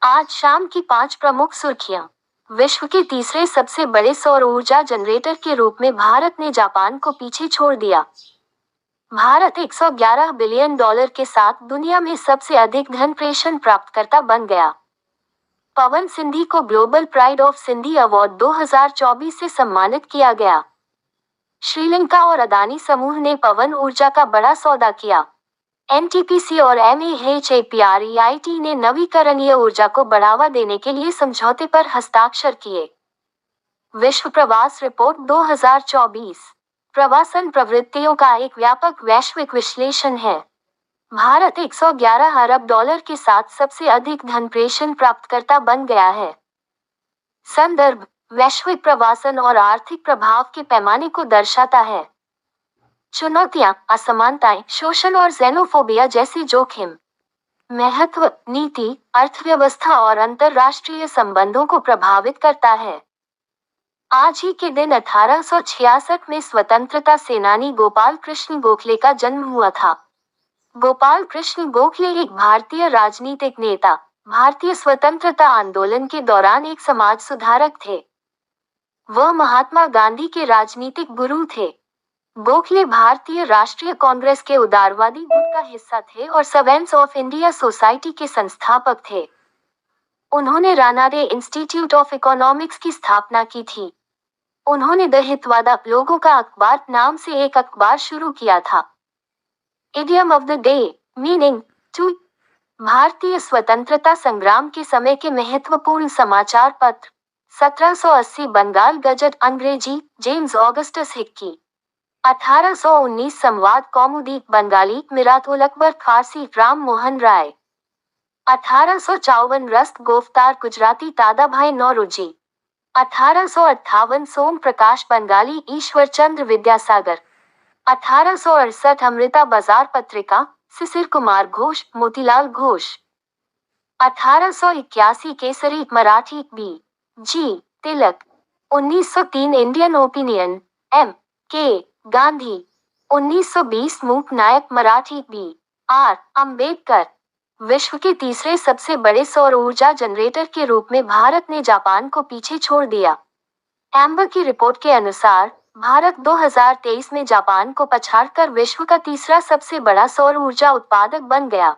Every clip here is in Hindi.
आज शाम की 5 प्रमुख सुर्खियां। विश्व के तीसरे सबसे बड़े सौर ऊर्जा जनरेटर के रूप में भारत ने जापान को पीछे छोड़ दिया। भारत 111 बिलियन डॉलर के साथ दुनिया में सबसे अधिक धन प्रेषण प्राप्तकर्ता बन गया। पवन सिंधी को global pride of Sindhi award 2024 से सम्मानित किया गया। श्रीलंका और अदानी समूह ने पवन ऊर्जा का बड़ा सौदा किया। एनटीपीसी और एमएएचएपीआरईआईटी ने नवीकरणीय ऊर्जा को बढ़ावा देने के लिए समझौते पर हस्ताक्षर किए। विश्व प्रवास रिपोर्ट 2024 प्रवासन प्रवृत्तियों का एक व्यापक वैश्विक विश्लेषण है। भारत 111 अरब डॉलर के साथ सबसे अधिक धन प्रेषण प्राप्तकर्ता बन गया है। संदर्भ वैश्विक प्रवासन और आर्थिक प्रभाव के पैमाने को दर्शाता है। चुनौतियां, असमानताएं, शोषण और xenोफोबिया जैसी जोखिम। महत्व, नीति, अर्थव्यवस्था और अंतर्राष्ट्रीय संबंधों को प्रभावित करता है। आज ही के दिन 1866 में स्वतंत्रता सेनानी गोपाल कृष्ण गोखले का जन्म हुआ था। गोपाल कृष्ण गोखले एक भारतीय राजनीतिक नेता, भारतीय स्वतंत्रता आंदोलन के दौरान एक समाज सुधारक थे। वह महात्मा गांधी के राजनीतिक गुरु थे। गोखले भारतीय राष्ट्रीय कांग्रेस के उदारवादी गुट का हिस्सा थे और सर्वेंट्स ऑफ इंडिया सोसाइटी के संस्थापक थे। उन्होंने रानाडे इंस्टीट्यूट ऑफ इकोनॉमिक्स की स्थापना की थी। उन्होंने द हितवादा लोगों का अखबार नाम से एक अखबार शुरू किया था। Idiom of the day, meaning two. भारतीय स्वतंत्रता संग्राम के समय के महत्वपूर्ण समाचार पत्र। 1780 बंगाल गजट अंग्रेजी, जेम्स ऑगस्टस हिक्की। 1819 संवाद कौमुदी बंगाली, मिरातुल अकबर फारसी, राम मोहन राय। 1854 रस्त गोफ्तार गुजराती, दादाभाई नौरोजी। 1858 सोम प्रकाश बंगाली, ईश्वर चंद्र विद्यासागर। 1868 अमृता बाजार पत्रिका, शिशिर कुमार घोष, मोतीलाल घोष। 1881 केसरी मराठी, बी जी तिलक। 1903 इंडियन ओपिनियन, एम के गांधी। 1920 मूक नायक मराठी, बी आर अंबेडकर। विश्व के तीसरे सबसे बड़े सौर ऊर्जा जनरेटर के रूप में भारत ने जापान को पीछे छोड़ दिया। एम्बर की रिपोर्ट के अनुसार भारत 2023 में जापान को पछाड़कर विश्व का तीसरा सबसे बड़ा सौर ऊर्जा उत्पादक बन गया।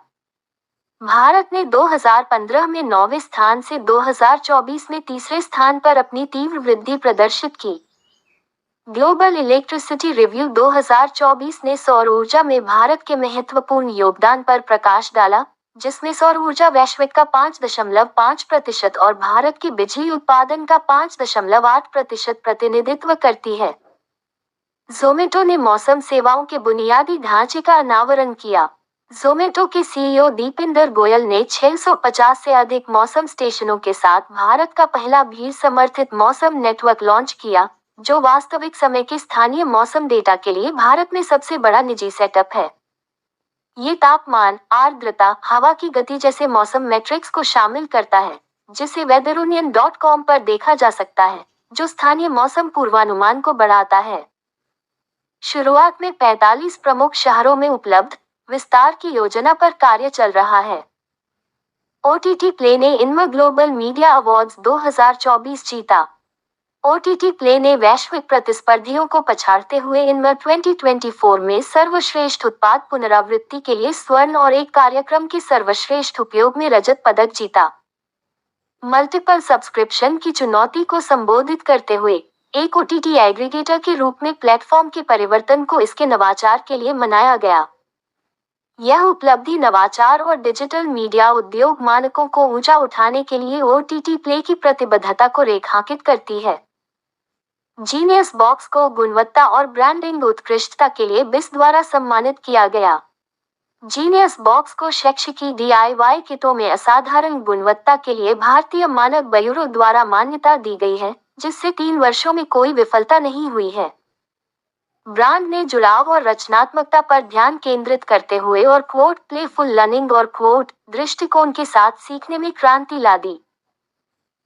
भारत ने 2015 में 9वें स्थान से 2024 में तीसरे स्थान पर अपनी तीव्र वृद्धि प्रदर्शित की। ग्लोबल इलेक्ट्रिसिटी रिव्यू 2024 ने सौर ऊर्जा में भारत के महत्वपूर्ण योगदान पर प्रकाश डाला, जिसमें सौर ऊर्जा वैश्विक का 5.5% और भारत के बिजली उत्पादन का 5.8% प्रतिनिधित्व करती है। ज़ोमैटो ने मौसम सेवाओं के बुनियादी ढांचे का अनावरण किया। ज़ोमैटो के सीईओ दीपिंदर गोयल ने 650 से अधिक मौसम स्टेशनों के साथ भारत का पहला भीड़ समर्थित मौसम नेटवर्क लॉन्च किया, जो वास्तविक समय के स्थानीय मौसम डेटा के लिए भारत में सबसे बड़ा निजी सेटअप है। ये तापमान, आर्द्रता, हवा की गति जैसे मौसम मैट्रिक्स को शामिल करता है, जिसे weatherunion.com पर देखा जा सकता है, जो स्थानीय मौसम पूर्वानुमान को बढ़ाता है। शुरुआत में 45 प्रमुख शहरों में उपलब्ध, विस्तार की योजना पर कार्य चल रहा है। ओटीटी प्ले ने इनमें ग्लोबल मीडिया अवार्ड्स 2024 जीता। ओटीटी प्ले ने वैश्विक प्रतिस्पर्धियों को पछाड़ते हुए इनमें 2024 में सर्वश्रेष्ठ उत्पाद पुनरावृत्ति के लिए स्वर्ण और एक कार्यक्रम के सर्वश्रेष्ठ उपयोग में रजत पदक जीता। मल्टीपल सब्सक्रिप्शन की चुनौती को संबोधित करते हुए एक ओटीटी एग्रीगेटर के रूप में प्लेटफॉर्म के परिवर्तन को इसके नवाचार के लिए मनाया गया। यह उपलब्धि नवाचार और डिजिटल मीडिया उद्योग मानकों को ऊंचा उठाने के लिए ओटीटी प्ले की प्रतिबद्धता को रेखांकित करती है। जीनियस बॉक्स को गुणवत्ता और ब्रांडिंग उत्कृष्टता के लिए बिस द्वारा सम्मानित किया गया। जीनियस बॉक्स को शैक्षिकी डीआईवाई किटों में असाधारण गुणवत्ता के लिए भारतीय मानक ब्यूरो द्वारा मान्यता दी गई है, जिससे 3 वर्षों में कोई विफलता नहीं हुई है। ब्रांड ने जुड़ाव और रचनात्मकता पर ध्यान केंद्रित करते हुए और प्लेफुल लर्निंग और दृष्टिकोण के साथ सीखने में क्रांति ला दी।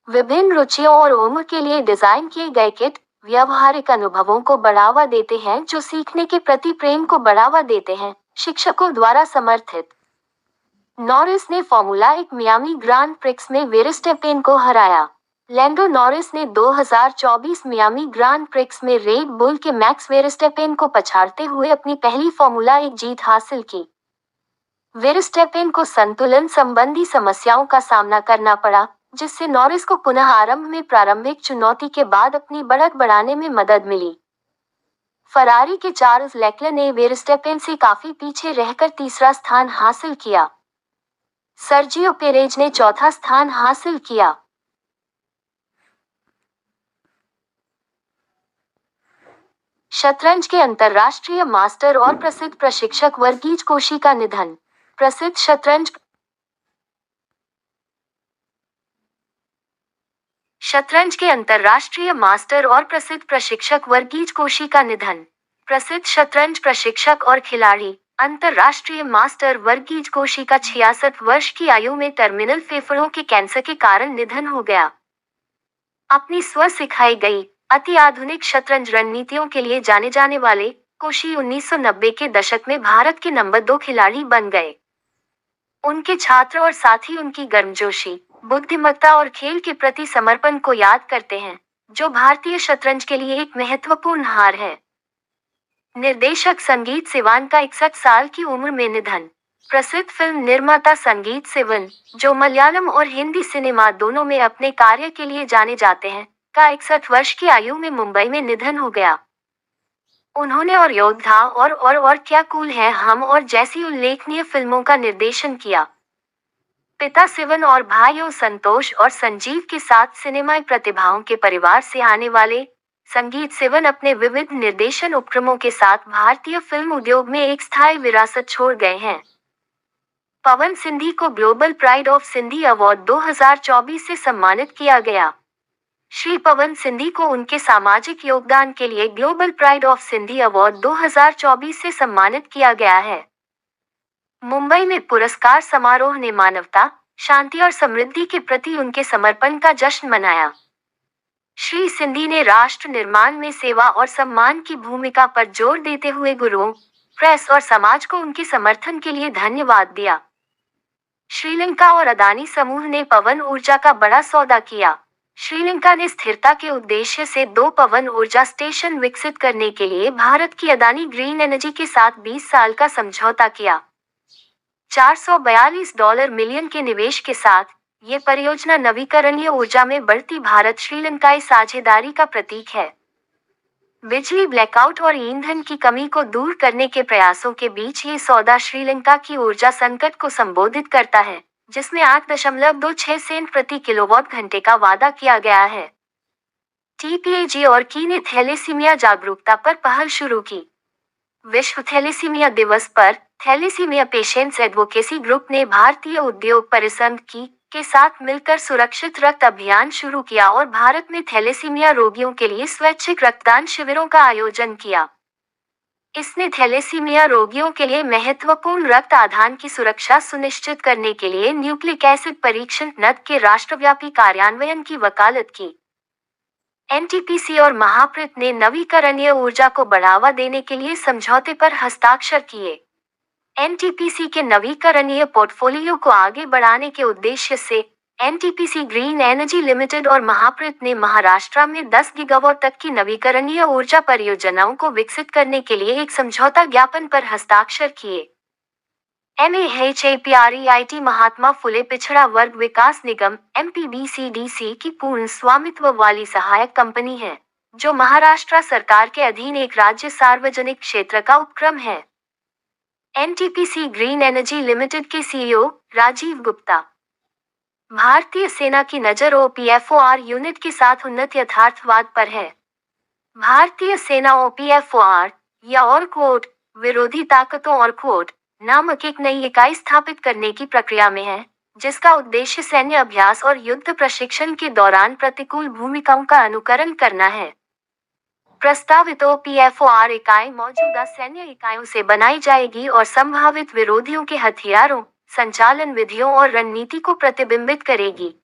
विभिन्न रुचियों और उम्र के लिए डिजाइन किए गए किट व्यावहारिक अनुभवों को बढ़ावा देते हैं, जो सीखने के प्रति प्रेम को बढ़ावा देते हैं। शिक्षकों द्वारा समर्थित नॉरिस ने फॉर्मूला 1 मियामी ग्रांड प्रिक्स में वेरस्टेपेन को हराया। लैंडो नॉरिस ने 2024 मियामी ग्रांड प्रिक्स में रेड बुल के मैक्स वेरस्टेपेन को पछाड़ते हुए अपनी पहली फॉर्मूला 1 जीत हासिल की। वेरस्टेपेन को संतुलन संबंधी समस्याओं का सामना करना पड़ा, जिससे नॉरिस को पुनः आरंभ में प्रारंभिक चुनौती के बाद अपनी बढ़त बढ़ाने में मदद मिली। फरारी के चार्ल्स लेक्लर ने वेरस्टेपेन से काफी पीछे रहकर तीसरा स्थान हासिल किया। सर्जियो पेरेज ने चौथा स्थान हासिल किया। शतरंज के अंतर्राष्ट्रीय मास्टर और प्रसिद्ध प्रशिक्षक वर्गीज कोशी का निधन। प्रसिद्ध शतरंज के अंतर्राष्ट्रीय मास्टर और प्रसिद्ध प्रशिक्षक वर्गीज कोशी का निधन। प्रसिद्ध शतरंज प्रशिक्षक और खिलाड़ी अंतर्राष्ट्रीय मास्टर वर्गीज कोशी का 66 वर्ष की आयु में टर्मिनल फेफड़ों के कैंसर के कारण निधन हो गया। अपनी स्व सिखाई गई अति आधुनिक शतरंज रणनीतियों के लिए जाने जाने वाले कोशी 1990 के दशक में भारत के नंबर 2 खिलाड़ी बन गए। उनके छात्र और साथी उनकी गर्मजोशी, बुद्धिमत्ता और खेल के प्रति समर्पण को याद करते हैं, जो भारतीय शतरंज के लिए एक महत्वपूर्ण हार है। निर्देशक संगीत सिवान का 61 साल की उम्र में निधन। प्रसिद्ध फिल्म निर्माता संगीत सिवन, जो मलयालम और हिंदी सिनेमा दोनों में अपने कार्य के लिए जाने जाते हैं, का 61 वर्ष की आयु में मुंबई में निधन हो गया। उन्होंने और योद्धा और क्या कूल है हम और जैसी उल्लेखनीय फिल्मों का निर्देशन किया। पिता सिवन और भाइयों संतोष और संजीव के साथ सिनेमाई प्रतिभाओं के परिवार से आने वाले संगीत सिवन अपने विविध निर्देशन उपक्रमों के साथ भारतीय फिल्म उद्योग में एक स्थायी विरासत छोड़ गए हैं। पवन सिंधी को global pride of Sindhi award 2024 से सम्मानित किया गया। श्री पवन सिंधी को उनके सामाजिक योगदान के लिए global pride of Sindhi award 2024 से सम्मानित किया गया है। मुंबई में पुरस्कार समारोह ने मानवता, शांति और समृद्धि के प्रति उनके समर्पण का जश्न मनाया। श्री सिंधी ने राष्ट्र निर्माण में सेवा और सम्मान की भूमिका पर जोर देते हुए गुरुओं, प्रेस और समाज को उनके समर्थन के लिए धन्यवाद दिया। श्रीलंका और अदानी समूह ने पवन ऊर्जा का बड़ा सौदा किया। श्रीलंका ने स्थिरता के उद्देश्य से 2 पवन ऊर्जा स्टेशन विकसित करने के लिए भारत की अदानी ग्रीन एनर्जी के साथ 20 साल का समझौता किया। $442 मिलियन के निवेश के साथ ये परियोजना नवीकरणीय ऊर्जा में बढ़ती भारत श्रीलंकाई साझेदारी का प्रतीक है। बिजली ब्लैकआउट और ईंधन की कमी को दूर करने के प्रयासों के बीच ये सौदा श्रीलंका की ऊर्जा संकट को संबोधित करता है, जिसमें 8.26 सेंट प्रति किलोवाट घंटे का वादा किया गया है। TPAG और की ने थैलेसीमिया जागरूकता पर पहल शुरू की। विश्व थैलेसीमिया दिवस पर थैलेसीमिया पेशेंट्स एडवोकेसी ग्रुप ने भारतीय उद्योग परिसंघ की के साथ मिलकर सुरक्षित रक्त अभियान शुरू किया और भारत में थैलेसीमिया रोगियों के लिए स्वैच्छिक रक्तदान शिविरों का आयोजन किया। इसने थैलेसीमिया रोगियों के लिए महत्वपूर्ण रक्त आदान की सुरक्षा सुनिश्चित करने के लिए न्यूक्लिक एसिड परीक्षण नद के राष्ट्रव्यापी कार्यान्वयन की वकालत की। NTPC और महाप्रित ने नवीकरणीय ऊर्जा को बढ़ावा देने के लिए समझौते पर हस्ताक्षर किए। NTPC के नवीकरणीय पोर्टफोलियो को आगे बढ़ाने के उद्देश्य से NTPC ग्रीन एनर्जी लिमिटेड और महाप्रित ने महाराष्ट्र में 10 गीगावाट तक की नवीकरणीय ऊर्जा परियोजनाओं को विकसित करने के लिए एक समझौता ज्ञापन पर हस्ताक्षर किए। MAHAPREIT महात्मा फुले पिछड़ा वर्ग विकास निगम MPBCDC की पूर्ण स्वामित्व वाली सहायक कंपनी है, जो महाराष्ट्र सरकार के अधीन एक राज्य सार्वजनिक क्षेत्र का उपक्रम है। NTPC ग्रीन एनर्जी लिमिटेड के CEO राजीव गुप्ता। भारतीय सेना की नज़र OPFOR यूनिट के साथ उन्नत यथार्थवाद पर है। भारतीय सेना OPFOR या और कोट विरोधी ताकतों और कोट नामक एक नई इकाई स्थापित करने की प्रक्रिया में है, जिसका उद्देश्य सैन्य अभ्यास और युद्ध प्रशिक्षण के दौरान प्रतिकूल भूमिकाओं का अनुकरण करना है। प्रस्तावित OPFOR इकाई मौजूदा सैन्य इकाइयों से बनाई जाएगी और संभावित विरोधियों के हथियारों, संचालन विधियों और रणनीति को प्रतिबिंबित करेगी।